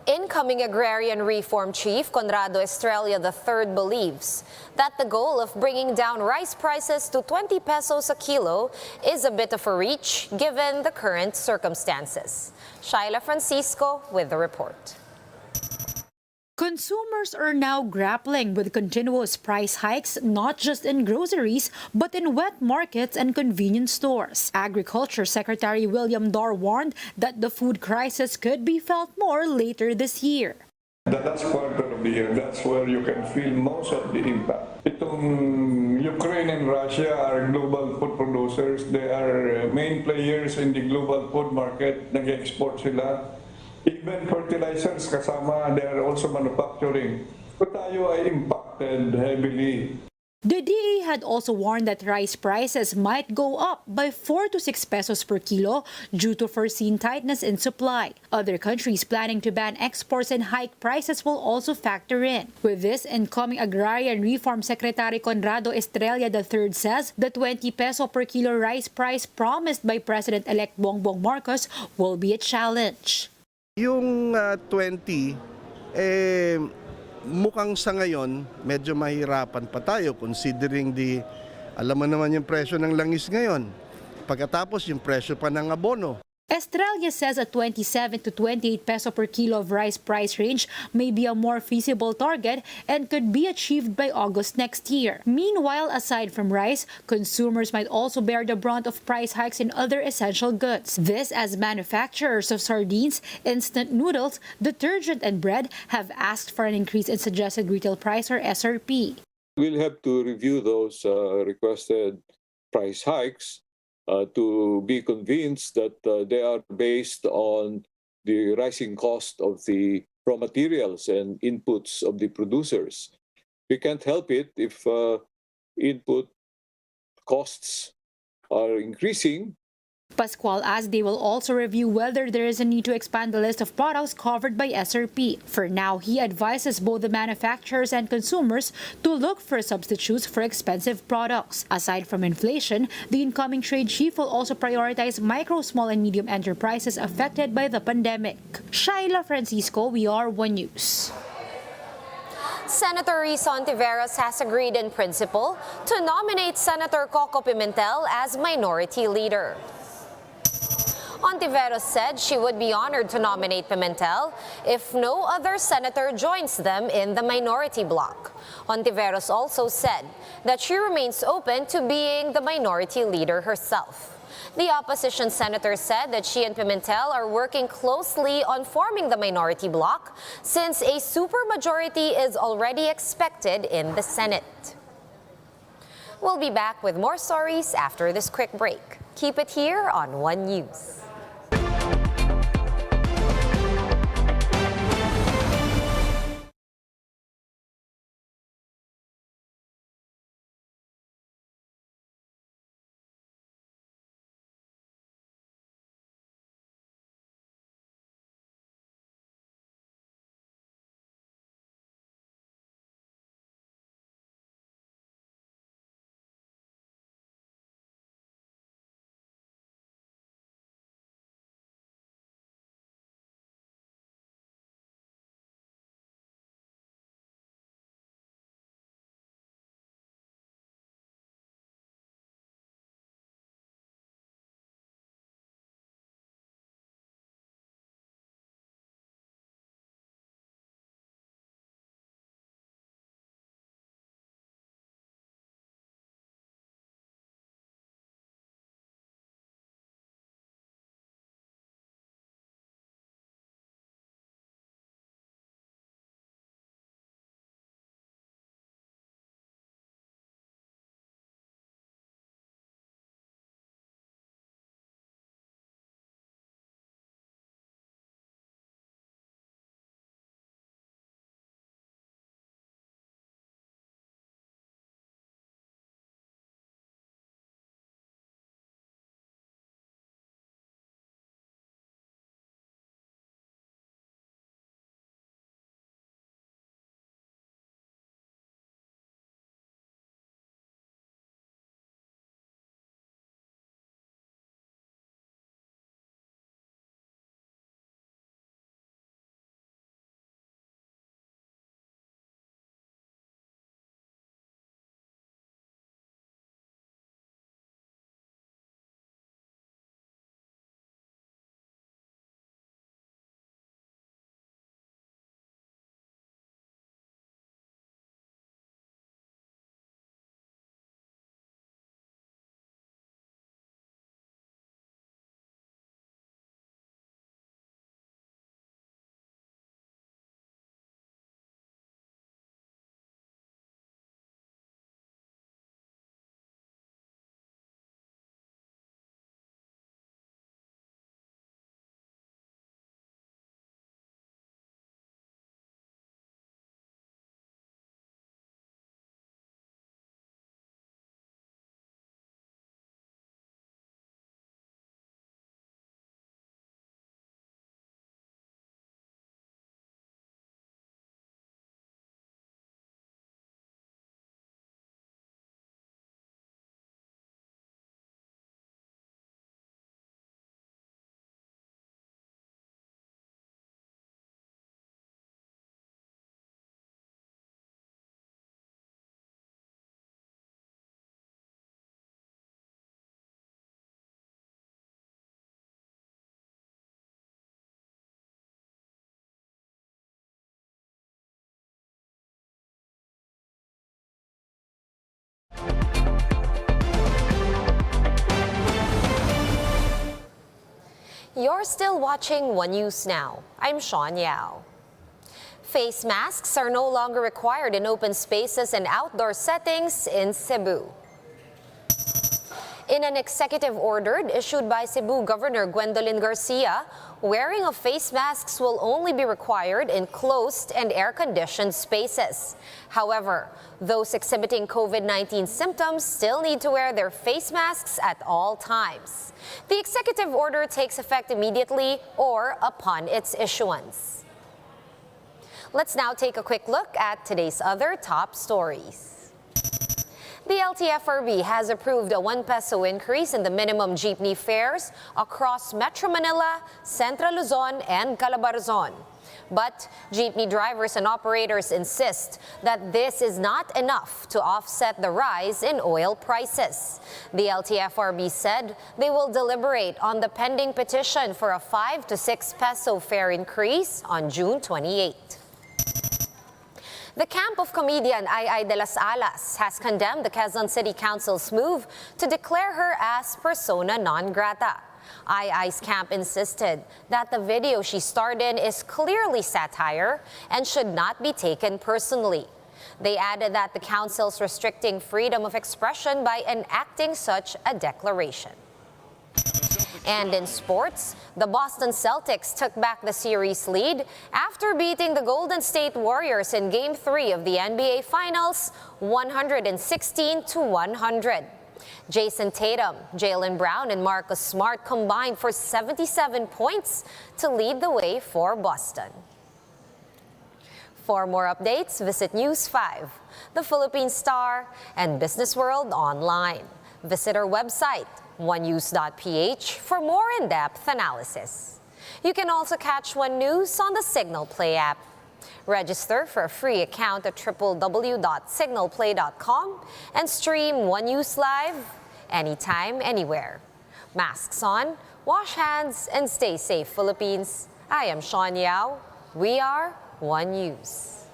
Incoming Agrarian Reform Chief Conrado Estrella III believes that the goal of bringing down rice prices to 20 pesos a kilo is a bit of a reach given the current circumstances. Shaila Francisco with the report. Consumers are now grappling with continuous price hikes not just in groceries but in wet markets and convenience stores. Agriculture Secretary William Dar warned that the food crisis could be felt more later this year. The last quarter of the year, that's where you can feel most of the impact. Itong Ukraine and Russia are global food producers. They are main players in the global food market. Nag-export sila. Even fertilizers kasama, they are also manufacturing. So tayo ay impacted heavily. The DA had also warned that rice prices might go up by 4 to 6 pesos per kilo due to foreseen tightness in supply. Other countries planning to ban exports and hike prices will also factor in. With this, incoming Agrarian Reform Secretary Conrado Estrella III says the 20 peso per kilo rice price promised by President-elect Bongbong Marcos will be a challenge. Yung 20, mukhang sa ngayon, medyo mahirapan pa tayo considering alam mo naman yung presyo ng langis ngayon. Pagkatapos yung presyo pa ng abono. Estrella says a 27 to 28 peso per kilo of rice price range may be a more feasible target and could be achieved by August next year. Meanwhile, aside from rice, consumers might also bear the brunt of price hikes in other essential goods. This as manufacturers of sardines, instant noodles, detergent and bread have asked for an increase in suggested retail price or SRP. We'll have to review those requested price hikes to be convinced that they are based on the rising cost of the raw materials and inputs of the producers. We can't help it if input costs are increasing. Pascual adds they will also review whether there is a need to expand the list of products covered by SRP. For now, he advises both the manufacturers and consumers to look for substitutes for expensive products. Aside from inflation, the incoming trade chief will also prioritize micro, small, and medium enterprises affected by the pandemic. Shaila Francisco, We Are One News. Senator Risa Hontiveros has agreed in principle to nominate Senator Coco Pimentel as minority leader. Hontiveros said she would be honored to nominate Pimentel if no other senator joins them in the minority bloc. Hontiveros also said that she remains open to being the minority leader herself. The opposition senator said that she and Pimentel are working closely on forming the minority bloc since a supermajority is already expected in the Senate. We'll be back with more stories after this quick break. Keep it here on One News. You're still watching One News Now. I'm Sean Yao. Face masks are no longer required in open spaces and outdoor settings in Cebu. In an executive order issued by Cebu Governor Gwendolyn Garcia, wearing of face masks will only be required in closed and air-conditioned spaces. However, those exhibiting COVID-19 symptoms still need to wear their face masks at all times. The executive order takes effect immediately or upon its issuance. Let's now take a quick look at today's other top stories. The LTFRB has approved a 1 peso increase in the minimum jeepney fares across Metro Manila, Central Luzon, and Calabarzon. But jeepney drivers and operators insist that this is not enough to offset the rise in oil prices. The LTFRB said they will deliberate on the pending petition for a 5 to 6 peso fare increase on June 28. The camp of comedian Ai de las Alas has condemned the Quezon City Council's move to declare her as persona non grata. Ai's camp insisted that the video she starred in is clearly satire and should not be taken personally. They added that the council's restricting freedom of expression by enacting such a declaration. And in sports, the Boston Celtics took back the series lead after beating the Golden State Warriors in Game 3 of the NBA Finals 116-100. Jason Tatum, Jaylen Brown, and Marcus Smart combined for 77 points to lead the way for Boston. For more updates, visit News 5, The Philippine Star, and Business World online. Visit our website, onenews.ph, for more in-depth analysis. You can also catch One News on the Signal Play app. Register for a free account at www.signalplay.com and stream One News live anytime, anywhere. Masks on, wash hands, and stay safe, Philippines. I am Sean Yao. We are One News.